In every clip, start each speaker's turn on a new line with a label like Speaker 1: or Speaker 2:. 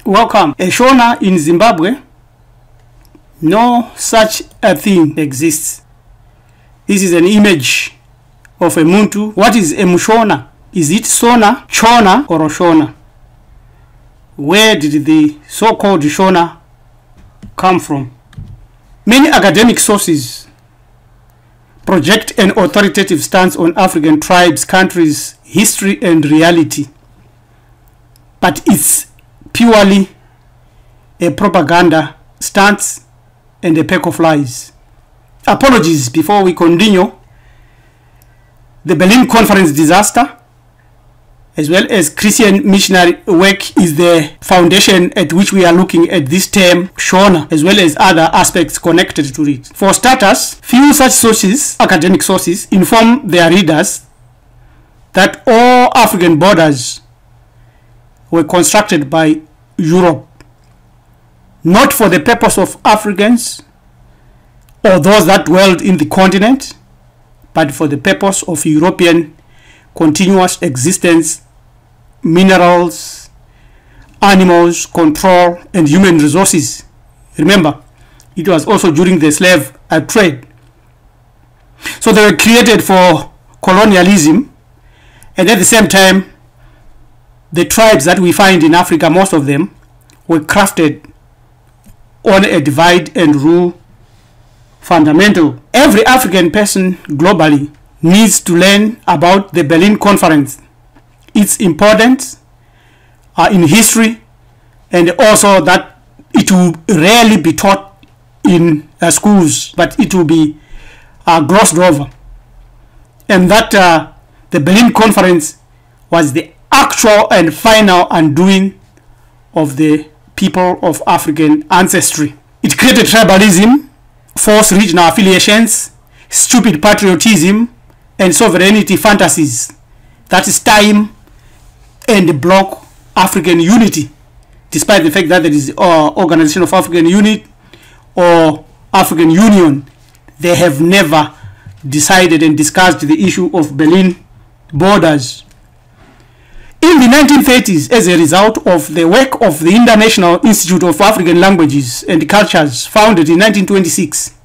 Speaker 1: Welcome. A Shona in Zimbabwe? No such a thing exists. This is an image of a muntu. What is a Shona? Is it Sona, Tshona, or Shona? Where did the so-called Shona come from? Many academic sources project an authoritative stance on African tribes, countries, history, and reality. But it's purely a propaganda stance and a pack of lies. Apologies before we continue. The Berlin Conference disaster, as well as Christian missionary work, is the foundation at which we are looking at this term Shona, as well as other aspects connected to it. For starters, few such sources, academic sources, inform their readers that all African borders were constructed by Europe, not for the purpose of Africans or those that dwelled in the continent, but for the purpose of European continuous existence, minerals, animals, control, and human resources. Remember, it was also during the slave trade. So they were created for colonialism, and at the same time, the tribes that we find in Africa, most of them, were crafted on a divide and rule fundamental. Every African person globally needs to learn about the Berlin Conference, its importance in history, and also that it will rarely be taught in schools, but it will be glossed over. And that the Berlin Conference was the actual and final undoing of the people of African ancestry. It created tribalism, false regional affiliations, stupid patriotism, and sovereignty fantasies that is time and block African unity, despite the fact that there is Organization of African Unity or African Union. They have never decided and discussed the issue of Berlin borders. In the 1930s, as a result of the work of the International Institute of African Languages and Cultures, founded in 1926,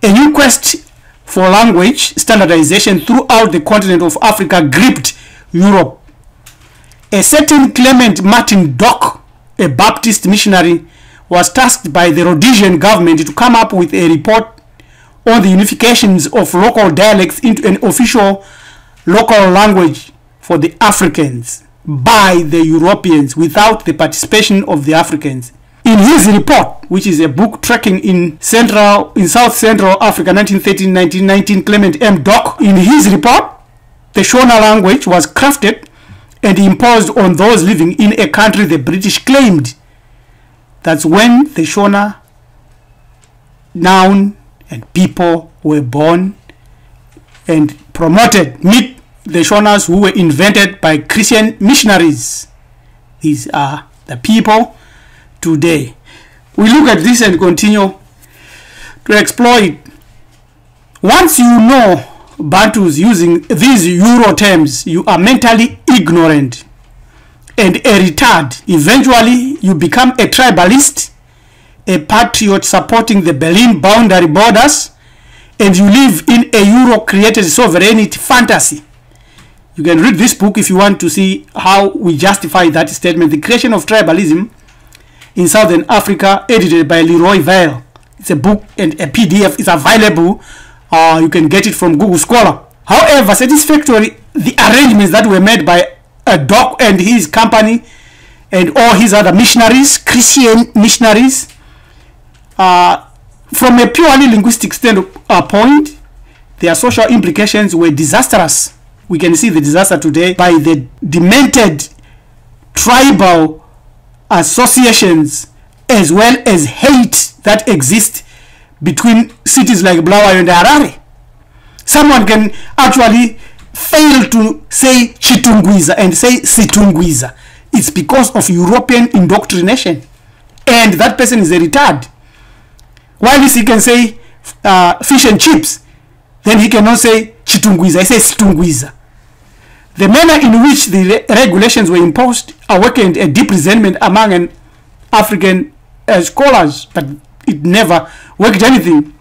Speaker 1: a new quest for language standardization throughout the continent of Africa gripped Europe. A certain Clement Martin Dock, a Baptist missionary, was tasked by the Rhodesian government to come up with a report on the unifications of local dialects into an official local language for the Africans by the Europeans without the participation of the Africans. In his report, which is a book tracking in South Central Africa, 1913-1919, Clement M. Dock, in his report, the Shona language was crafted and imposed on those living in a country the British claimed. That's when the Shona noun and people were born and promoted. Meet the Shonas who were invented by Christian missionaries. These are the people today. We look at this and continue to explore it. Once you know Bantus using these Euro terms, you are mentally ignorant and a retard. Eventually, you become a tribalist, a patriot supporting the Berlin boundary borders, and you live in a Euro-created sovereignty fantasy. You can read this book if you want to see how we justify that statement. The Creation of Tribalism in Southern Africa, edited by Leroy Vale. It's a book and a PDF is available. You can get it from Google Scholar. However, satisfactory, the arrangements that were made by Doc and his company and all his other missionaries, Christian missionaries, from a purely linguistic standpoint, their social implications were disastrous. We can see the disaster today by the demented tribal associations as well as hate that exists between cities like Bulawayo and Harare. Someone can actually fail to say Chitungwiza and say Situngwiza. It's because of European indoctrination, and that person is a retard. While he can say fish and chips, then he cannot say Chitungwiza, he says Situngwiza. The manner in which the regulations were imposed awakened a deep resentment among African scholars, but it never worked anything.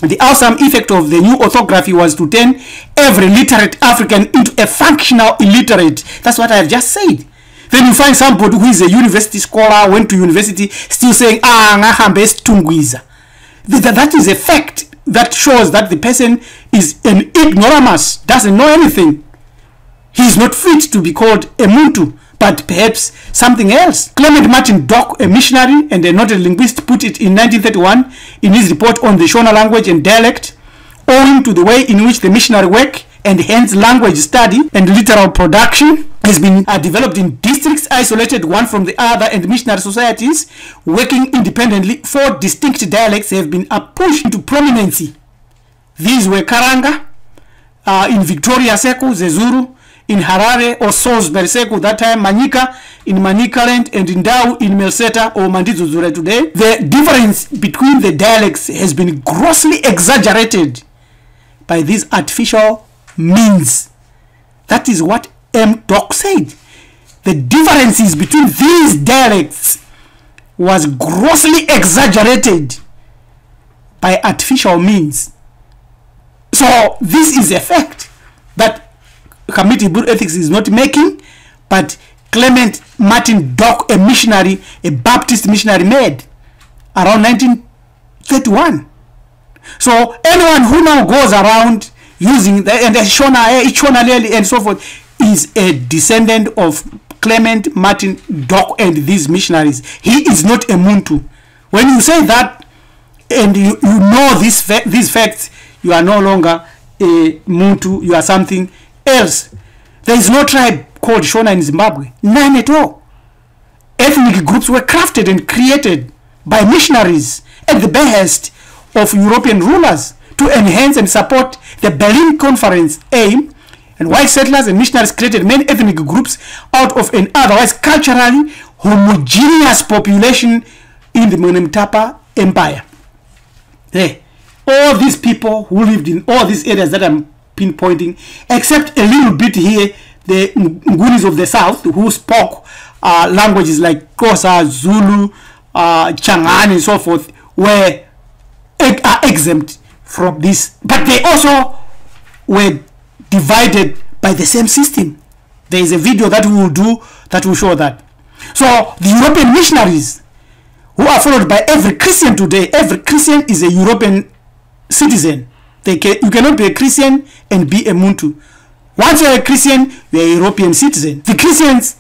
Speaker 1: The awesome effect of the new orthography was to turn every literate African into a functional illiterate. That's what I have just said. Then you find somebody who is a university scholar, went to university, still saying, that is a fact that shows that the person is an ignoramus, doesn't know anything. He is not fit to be called a Muntu, but perhaps something else. Clement Martin Dock, a missionary and a noted linguist, put it in 1931 in his report on the Shona language and dialect. Owing to the way in which the missionary work and hence language study and literal production has been developed in districts isolated one from the other, and missionary societies working independently, 4 distinct dialects have been pushed into prominence. These were Karanga in Victoria Seku, Zezuru in Harare or Salisbury Seku that time, Manyika in Manicaland, and Ndau in Melseta or Mandizuzure today. The difference between the dialects has been grossly exaggerated by these artificial means. That is what M. Dock said. The differences between these dialects was grossly exaggerated by artificial means. So this is a fact that Committee Bull Ethics is not making, but Clement Martin Dock, a missionary, a Baptist missionary, made around 1931. So anyone who now goes around using the and Shona and so forth is a descendant of Clement Martin Dock and these missionaries. He is not a Muntu. When you say that and you know these facts, you are no longer a Muntu, you are something else. There is no tribe called Shona in Zimbabwe. None at all. Ethnic groups were crafted and created by missionaries at the behest of European rulers to enhance and support the Berlin Conference aim, and white settlers and missionaries created many ethnic groups out of an otherwise culturally homogeneous population in the Mwenemutapa Empire. All these people who lived in all these areas that I'm pinpointing, except a little bit here, the Ngunis of the south who spoke languages like Xhosa, Zulu, Changani and so forth, are exempt from this, but they also were divided by the same system. There is a video that we will do that will show that. So the European missionaries, who are followed by every Christian today, every Christian is a European citizen. You cannot be a Christian and be a Muntu. Once you are a Christian, you are a European citizen. The Christians,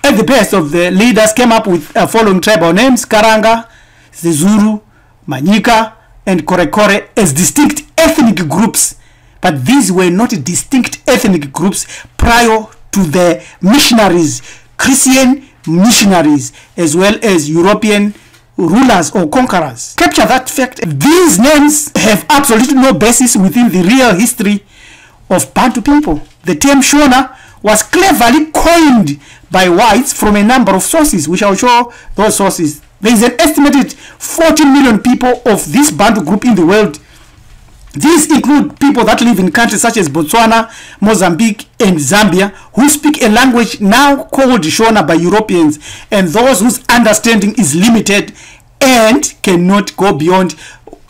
Speaker 1: at the best of the leaders, came up with following tribal names: Karanga, Zezuru, Manyika and Korekore, as distinct ethnic groups. But these were not distinct ethnic groups prior to the missionaries, Christian missionaries, as well as European rulers or conquerors. Capture that fact. These names have absolutely no basis within the real history of Bantu people. The term Shona was cleverly coined by whites from a number of sources. We shall show those sources. There is an estimated 14 million people of this Bantu group in the world. These include people that live in countries such as Botswana, Mozambique, and Zambia, who speak a language now called Shona by Europeans, and those whose understanding is limited and cannot go beyond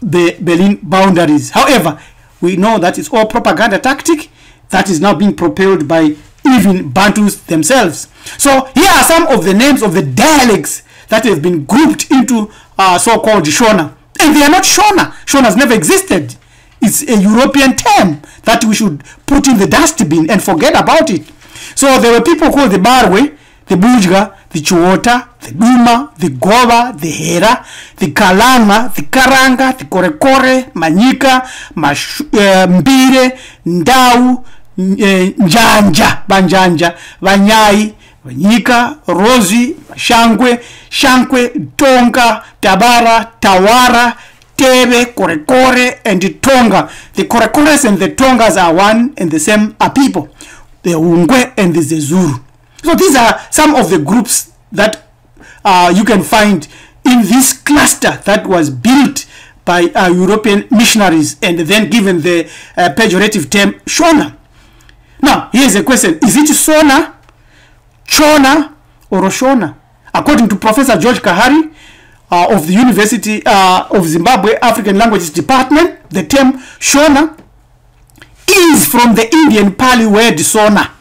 Speaker 1: the Berlin boundaries. However, we know that it's all propaganda tactic that is now being propelled by even Bantus themselves. So here are some of the names of the dialects that have been grouped into so-called Shona. And they are not Shona. Shona has never existed. It's a European term that we should put in the dustbin and forget about it. So there were people called the Barwe, the Bujga, the Chuota, the Duma, the Goba, the Hera, the Kalanga, the Karanga, the Korekore, Manyika, Mbire, Ndau, Njanja, Banjanja, Vanyai, Manyika, Rosi, Shankwe, Tonga, Tabara, Tawara, Tebe, Korekore, and Tonga. The Korekores and the Tongas are one and the same people. The Ungwe and the Zezuru. So these are some of the groups that you can find in this cluster that was built by European missionaries and then given the pejorative term Shona. Now, here's a question. Is it Sona, Tshona, or Shona? According to Professor George Kahari of the University of Zimbabwe African Languages Department, the term Shona is from the Indian Pali word Sona.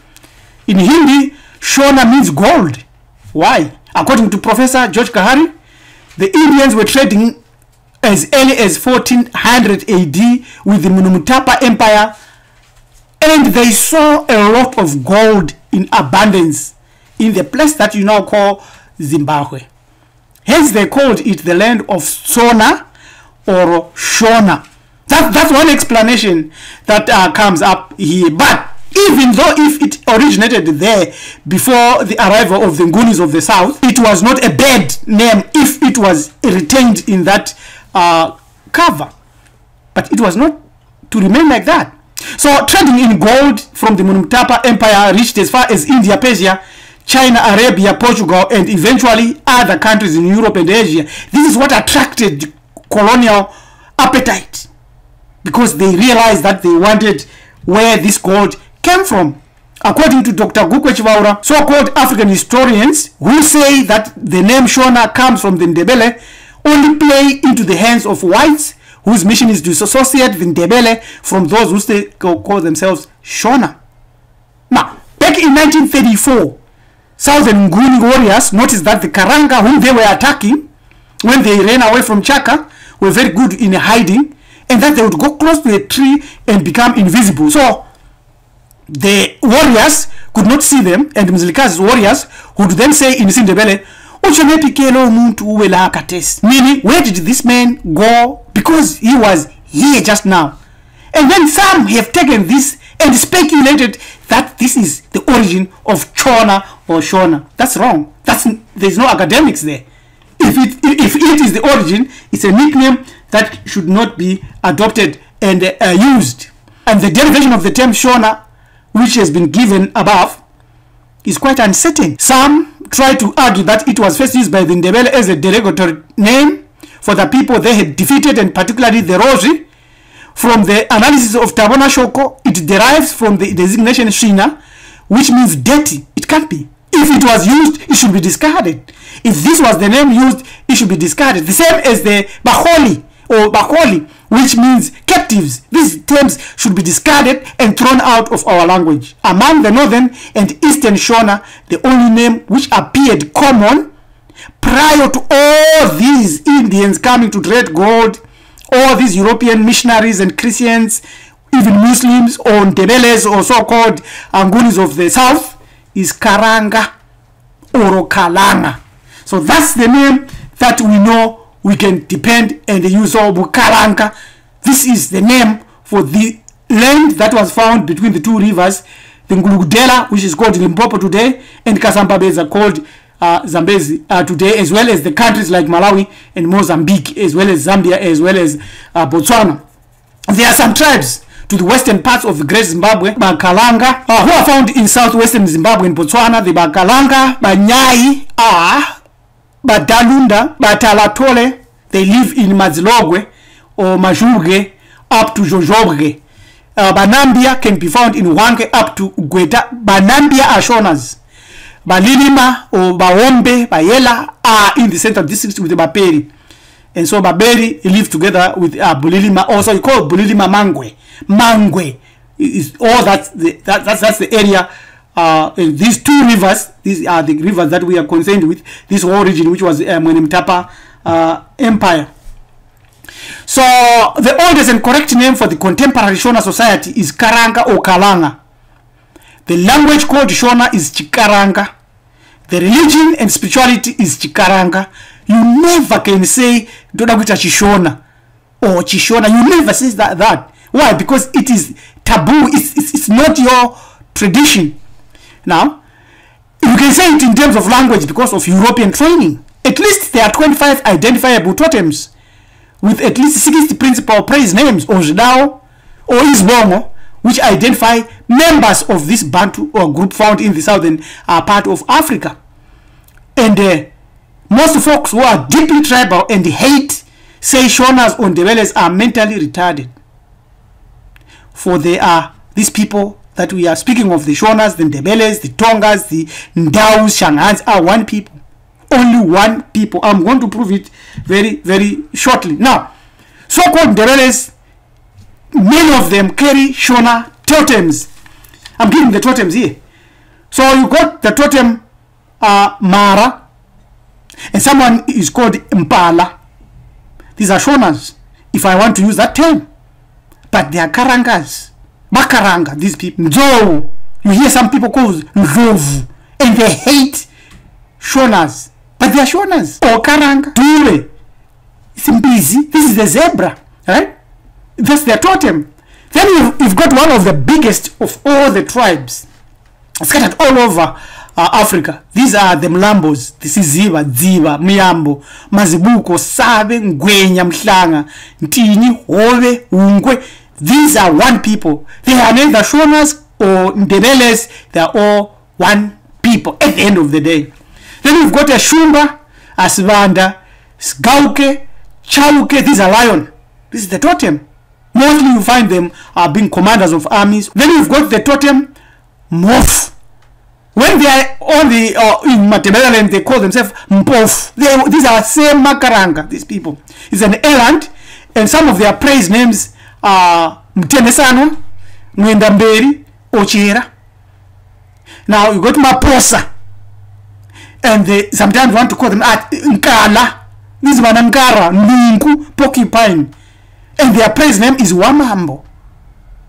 Speaker 1: In Hindi, Shona means gold. Why? According to Professor George Kahari, the Indians were trading as early as 1400 AD with the Mwenemutapa Empire, and they saw a lot of gold in abundance in the place that you now call Zimbabwe. Hence they called it the land of Sona or Shona. That's one explanation that comes up here. But even though if it originated there before the arrival of the Ngunis of the South, it was not a bad name if it was retained in that cover. But it was not to remain like that. So trading in gold from the Mwenemutapa Empire reached as far as India, Persia, China, Arabia, Portugal, and eventually other countries in Europe and Asia. This is what attracted colonial appetite, because they realized that they wanted where this gold came from. According to Dr. Gukwe Chivaura, so-called African historians who say that the name Shona comes from the Ndebele only play into the hands of whites whose mission is to dissociate the Ndebele from those who call themselves Shona. Now, back in 1934, Southern Nguni warriors noticed that the Karanga whom they were attacking when they ran away from Chaka were very good in hiding, and that they would go close to a tree and become invisible. So the warriors could not see them, and Mzilikazi's warriors would then say in Sindebele, meaning, where did this man go? Because he was here just now. And then some have taken this and speculated that this is the origin of Tshona or Shona. That's wrong. There's no academics there. If it is the origin, it's a nickname that should not be adopted and used. And the derivation of the term Shona, which has been given above, is quite uncertain. Some try to argue that it was first used by the Ndebele as a derogatory name for the people they had defeated, and particularly the Rozi. From the analysis of Tabona Shoko, it derives from the designation Shina, which means dirty. It can't be. If it was used, it should be discarded. If this was the name used, it should be discarded. The same as the Baholi or Baholi, which means captives. These terms should be discarded and thrown out of our language. Among the northern and eastern Shona, the only name which appeared common prior to all these Indians coming to trade gold, all these European missionaries and Christians, even Muslims or Ndebeles or so-called Ngunis of the South, is Karanga or Karanga. So that's the name that we know we can depend and use of Karanga. This is the name for the land that was found between the two rivers, the Ngulugudela, which is called Limpopo today, and Kasambabeza, called Zambezi today, as well as the countries like Malawi and Mozambique, as well as Zambia, as well as Botswana. There are some tribes to the western parts of the Great Zimbabwe, Karanga, who are found in southwestern Zimbabwe and Botswana. The Karanga, Nyai, Badalunda, Batalatole, they live in Madzilogwe or Majuge up to Jojobwe. Banambia can be found in Wange up to Gweta. Banambia are Shonas. Balilima or Bawombe, Bayela are in the central district with the Baperi. And so Baberi live together with Bulilima. Also, you call Bulilima Mangwe. Mangwe is all that's the area. These two rivers, these are the rivers that we are concerned with. This whole region, which was Mwenemutapa Empire. So the oldest and correct name for the contemporary Shona society is Karanga or Karanga. The language called Shona is Chikaranga. The religion and spirituality is Chikaranga. You never can say Dodagwita Chishona or Chishona. You never say that. Why? Because it is taboo. It's not your tradition. Now, you can say it in terms of language because of European training. At least there are 25 identifiable totems with at least 60 principal praise names, or Ojidao or Isbongo, which identify members of this Bantu or group found in the southern part of Africa. And most folks who are deeply tribal and hate say Shonas or Ndebeles are mentally retarded. For they are these people that we are speaking of, the Shonas, the Ndebeles, the Tongas, the Ndaus, Shangans, are one people. Only one people. I'm going to prove it very, very shortly. Now, so-called Ndebeles, many of them carry Shona totems. I'm giving the totems here. So you got the totem Mara, and someone is called Impala. These are Shonas, if I want to use that term. But they are Karangas. Bakaranga, these people. Nzo. You hear some people called Nzovu, and they hate Shonas. But they are Shonas. Or Karanga. Dure. Simbizi. This is the zebra. Right? That's their totem. Then you've got one of the biggest of all the tribes scattered all over Africa. These are the Mlambos. This is Ziva, Dziva, Miyambo, Mazibuko, Sabe, Ngwenya, Mhlanga, Ntini, Hove, Ungwe. These are one people. They are neither Shonas or Ndebeles. They are all one people at the end of the day. Then you've got a Shumba, Asvanda, Sgauke, Chauke. These are lion. This is the totem. Mostly you find them being commanders of armies. Then you've got the totem Mof. When they are on the in Matabeleland, they call themselves Mpof. These are same Makaranga. These people. It's an island, and some of their praise names are Mtenesano, Mwendamberi, Ochera. Now you got Maposa, and they sometimes want to call them Nkala. This is Manankara, Nunku, Porcupine, and their praise name is Wamambo.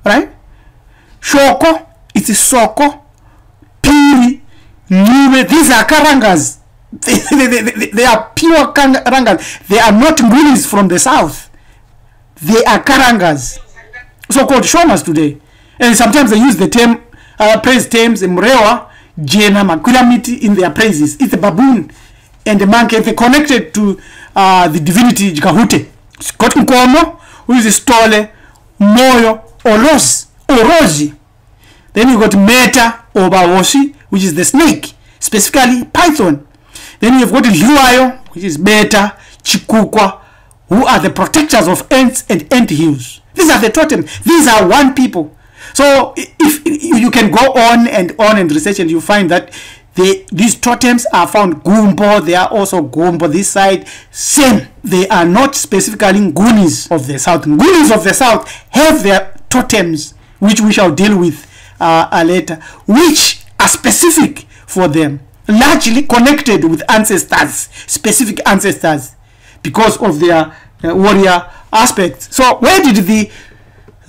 Speaker 1: Right? Shoko, it is Soko. Piri, Niwe. These are Karangas. They are pure Karangas. They are not Ngunis from the south. They are Karangas, so-called Shonas today. And sometimes they use the term, praise terms, Mrewa, Jena, Makulamiti in their praises. It's a baboon and the monkey. They connected to the divinity Jikahute. Got Nkomo, who is Stole, Moyo, Olos, Oroji. Then you got Meta or Bawoshi, which is the snake, specifically Python. Then you've got Luayo, which is Beta, Chikukwa, who are the protectors of ants and ant hills. These are the totems. These are one people. So if you can go on and research, and you find that these totems are found Gumbo. They are also Gumbo this side. Same. They are not specifically Ngunis of the south. Ngunis of the south have their totems, which we shall deal with later, which are specific for them, largely connected with ancestors, specific ancestors, because of their warrior aspects. So where did the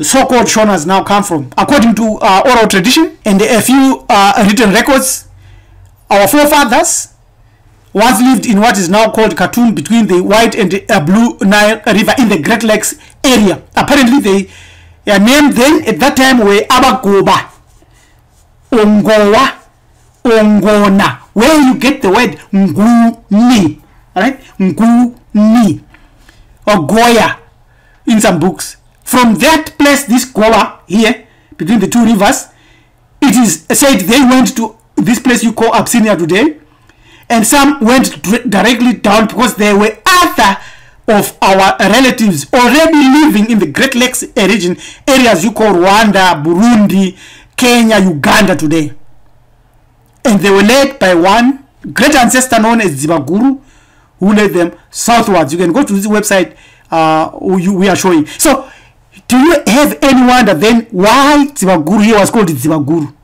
Speaker 1: so-called Shonas now come from? According to oral tradition and a few written records, our forefathers once lived in what is now called Khartoum, between the White and Blue Nile River in the Great Lakes area. Apparently their name then at that time were Abagoba, Ongowa, Ongona, where you get the word Nguni, right? Nguni or Goya in some books. From that place, this Goa here between the two rivers, it is said they went to this place you call Abyssinia today, and some went directly down because there were other of our relatives already living in the Great Lakes region, areas you call Rwanda, Burundi, Kenya, Uganda today. And they were led by one great ancestor known as Dzivaguru, who led them southwards. You can go to this website we are showing. So do you have any wonder then why Dzivaguru here was called Dzivaguru,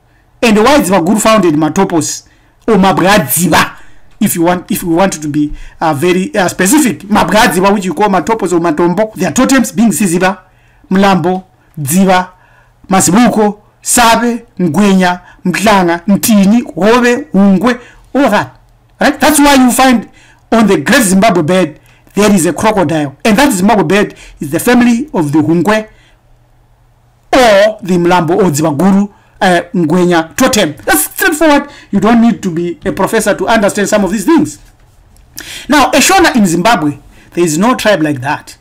Speaker 1: and why Dzivaguru founded Matopos or Mabgadziva, if you want to be very specific? Mabgadziva, which you call Matopos or Matombo, their totems being Siziba, Mlambo, Dziva, Masibuko, Sabe, Ngwenya, Mhlanga, Ntini, Hove, Ungwe, all that. Right? That's why you find on the Great Zimbabwe bed there is a crocodile, and that Zimbabwe bed is the family of the Hungwe or the Mlambo or Dzivaguru Ngwenya totem. That's straightforward. You don't need to be a professor to understand some of these things. Now, A Shona in Zimbabwe, there is no tribe like that.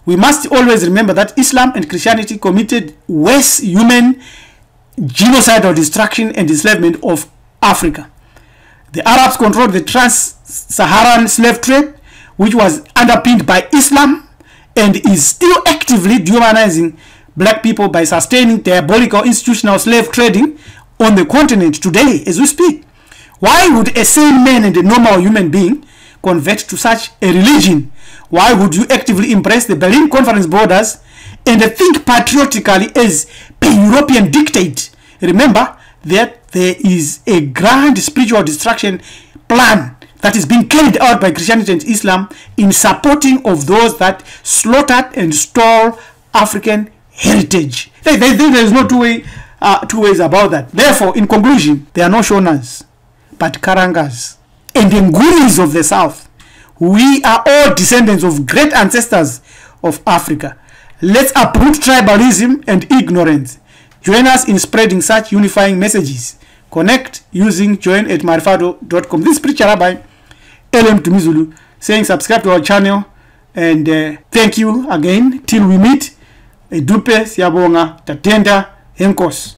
Speaker 1: We must always remember that Islam and Christianity committed worse human genocidal destruction and enslavement of Africa. The Arabs controlled the trans-Saharan slave trade, which was underpinned by Islam and is still actively dehumanizing black people by sustaining diabolical institutional slave trading on the continent today as we speak. Why would a sane man and a normal human being convert to such a religion? Why would you actively embrace the Berlin Conference borders and think patriotically as per European dictate? Remember that there is a grand spiritual destruction plan that is being carried out by Christianity and Islam in supporting of those that slaughtered and stole African heritage. There is no two ways about that. Therefore, in conclusion, there are no Shonas, but Karangas and Nguris of the South. We are all descendants of great ancestors of Africa. Let's uproot tribalism and ignorance. Join us in spreading such unifying messages. Connect using join@marifado.com. This is Preacher Rabbi LM Tumizulu saying subscribe to our channel, and thank you again till we meet. Edupe siyabonga tatenda enkos.